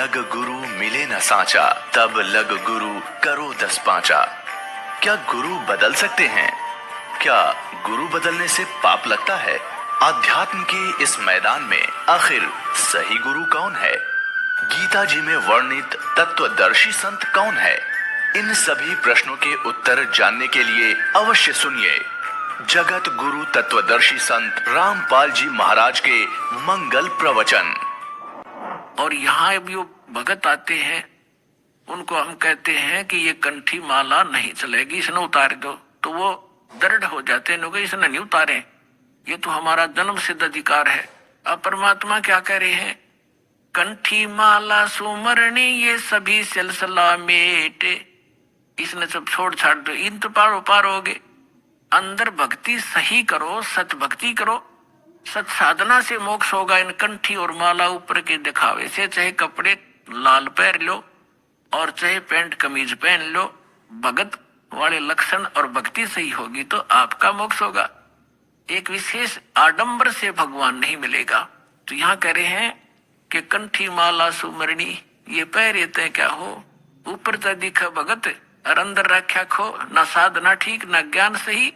लग गुरु मिले न साचा, तब लग गुरु करो 10 पांचा। क्या गुरु बदल सकते हैं? क्या गुरु बदलने से पाप लगता है? आध्यात्म के इस मैदान में आखिर सही गुरु कौन है? गीता जी में वर्णित तत्वदर्शी संत कौन है? इन सभी प्रश्नों के उत्तर जानने के लिए अवश्य सुनिए जगत गुरु तत्वदर्शी संत रामपाल जी महाराज के मंगल प्रवचन। और यहाँ भी वो भगत आते हैं, उनको हम कहते हैं कि ये कंठी माला नहीं चलेगी, इसने उतार दो। तो वो दृढ़ हो जाते हैं, इसने नहीं उतारे, ये तो हमारा जन्म सिद्ध अधिकार है। अब परमात्मा क्या कह रहे हैं? कंठी माला सुमरणी ये सभी सिलसिला मेटे, इसने सब छोड़ छाड़ दो, इन तो पार पार हो गए। अंदर भक्ति सही करो, सत भक्ति करो, सत साधना से मोक्ष होगा। इन कंठी और माला ऊपर के दिखावे से, चाहे कपड़े लाल पहन लो और चाहे पैंट कमीज पहन लो, भगत वाले लक्षण और भक्ति सही होगी तो आपका मोक्ष होगा। एक विशेष आडंबर से भगवान नहीं मिलेगा। तो यहाँ कह रहे हैं कि कंठी माला सुमरणी ये पहरे ते क्या हो, ऊपर तो दिखा भगत और अंदर रख्या खो, न साधना ठीक न ज्ञान सही।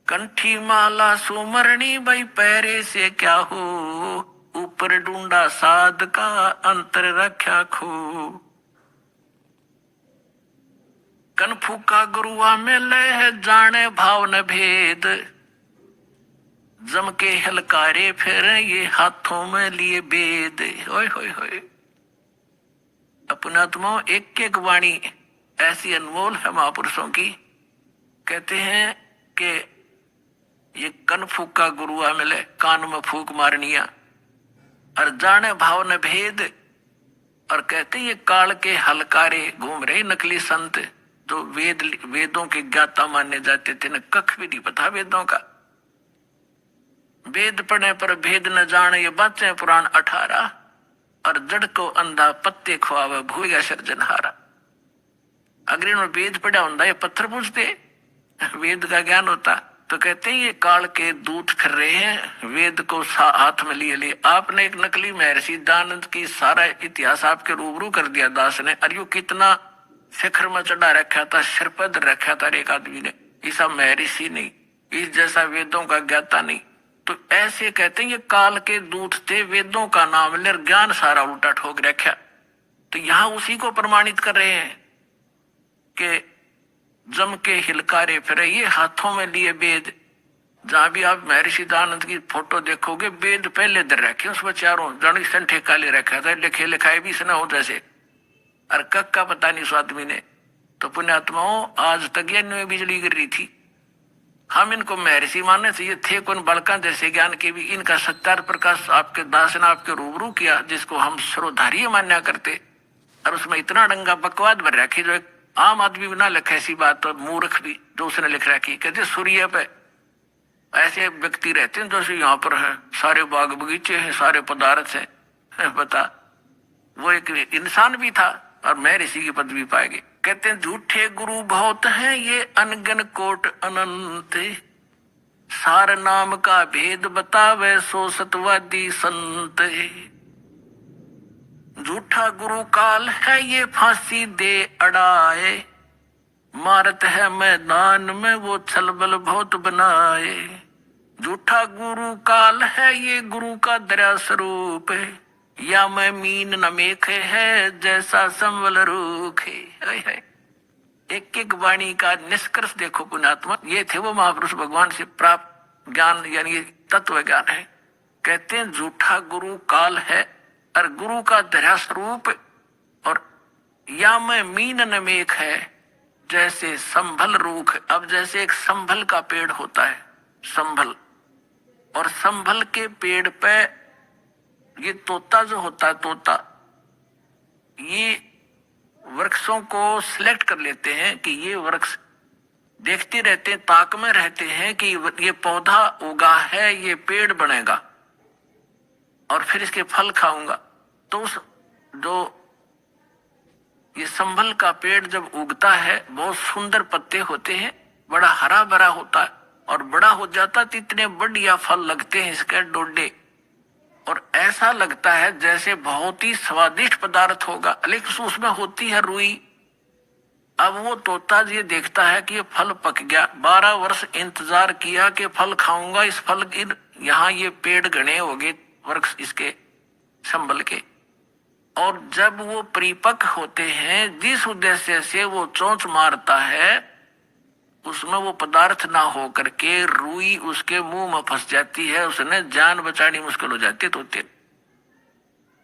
कंठी माला सुमरणी भाई पैरे से क्या हो, ऊपर ढूंढा साध का अंतर रख्या खो। कनफू का गुरुआ में लय जाने भाव न भेद, जम के हलकारे फिर ये हाथों में लिए बेद। होय होय होय। अपनात्मा एक एक वाणी ऐसी अनमोल है महापुरुषों की। कहते हैं कि ये कन फूका गुरुआ मिले, कान में फूक मारनिया और जाने भाव न भेद। और कहते ये काल के हलकारे घूम रहे नकली संत, जो वेदों के ज्ञाता माने जाते थे, न कख भी नहीं पता वेदों का। वेद पढ़ने पर भेद न जाने ये बातें पुराण 18, और जड़ को अंधा पत्ते खुआवे भूल गया सृजनहारा। अगर इन्होंने वेद पढ़ा होता ये पत्थर पूछते, वेद का ज्ञान होता। तो कहते हैं ये काल के दूत फिर रहे हैं, वेद को हाथ में लिए लिए। आपने एक नकली महर्षि दानंद की सारा इतिहास आपके रूबरू कर दिया दास ने, और यू कितना शिखर में चढ़ा रखा था, सिरपद रखा था एक आदमी ने। ऐसा महर्षि नहीं, इस जैसा वेदों का ज्ञाता नहीं। तो ऐसे कहते हैं ये काल के दूत थे, वेदों का नाम ले ज्ञान सारा उल्टा ठोक रखा। तो यहाँ उसी को प्रमाणित कर रहे हैं कि जम के हिलकारे फिरे ये हाथों में लिए वेद। जहां भी आप महर्षि दानंद की फोटो देखोगे, वेद पहले दर रखे, उसमें चारों जड़ी संठे काले रखा था, लिखे लिखाए भी इसने हो जैसे, और कक का पता नहीं उस आदमी ने। तो पुण्यात्माओं आज तक ये बिजली गिर रही थी। हम इनको महर्षि मानने से ये थे कौन बालका जैसे ज्ञान के भी। इनका सत्यार प्रकाश आपके दास ने आपके रूबरू किया, जिसको हम श्रोधारी मान्या करते, और उसमें इतना डंगा बकवाद भर रखी जो एक आम आदमी बिना लिखे ऐसी बात, और मूर्ख भी जो उसने लिख रखी। कहते सूर्य पे ऐसे व्यक्ति रहते हैं जो यहाँ पर है, सारे बाग बगीचे हैं, सारे पदार्थ हैं, बता वो एक इंसान भी था और महर्षि की पदवी पाएगी। कहते हैं झूठे गुरु बहुत हैं ये अनगन कोट अनंत, सार नाम का भेद बतावे सो सतवादी संत। झूठा गुरु काल है ये फांसी दे अड़ाए, मारत है मैदान में वो छलबल बहुत बनाए। झूठा गुरु काल है ये गुरु का दया स्वरूप, या मैं मीन न मेखे है जैसा संवल रूखे। एक एक वाणी का निष्कर्ष देखो पुण्यात्मा, ये थे वो महापुरुष भगवान से प्राप्त ज्ञान, यानी तत्व ज्ञान है। कहते हैं झूठा गुरु काल है और गुरु का दया स्वरूप, और या मैं मीन न मेख है जैसे संभल रूख। अब जैसे एक संभल का पेड़ होता है, संभल, और संभल के पेड़ पे ये तोता जो होता है, तोता ये वृक्षों को सिलेक्ट कर लेते हैं कि ये वृक्ष, देखते रहते हैं, ताक में रहते हैं कि ये पौधा उगा है, ये पेड़ बनेगा और फिर इसके फल खाऊंगा। तो उस जो ये संभल का पेड़ जब उगता है, बहुत सुंदर पत्ते होते हैं, बड़ा हरा भरा होता है, और बड़ा हो जाता तो इतने बढ़िया फल लगते हैं इसके डोडे, और ऐसा लगता है जैसे बहुत ही स्वादिष्ट पदार्थ होगा, लेकिन उसमें होती है रुई। अब वो तोता ये देखता है कि ये फल पक गया, 12 वर्ष इंतजार किया कि फल खाऊंगा, इस फल की यहाँ ये पेड़ घने हो गए, वृक्ष इसके संभल के। और जब वो परिपक्व होते हैं, जिस उद्देश्य से वो चोंच मारता है, उसमें वो पदार्थ ना हो करके रुई उसके मुंह में फंस जाती है, उसने जान बचानी मुश्किल हो जाती है तोते।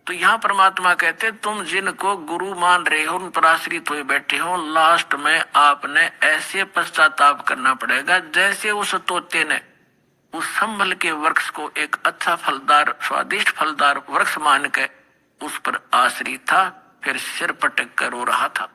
तो यहाँ परमात्मा कहते तुम जिनको गुरु मान रहे हो, उन पर आश्रित हुए बैठे हो, लास्ट में आपने ऐसे पश्चाताप करना पड़ेगा जैसे उस तोते ने उस संभल के वृक्ष को एक अच्छा फलदार स्वादिष्ट फलदार वृक्ष मान के उस पर आश्रित था, फिर सिर पटक कर रो रहा था।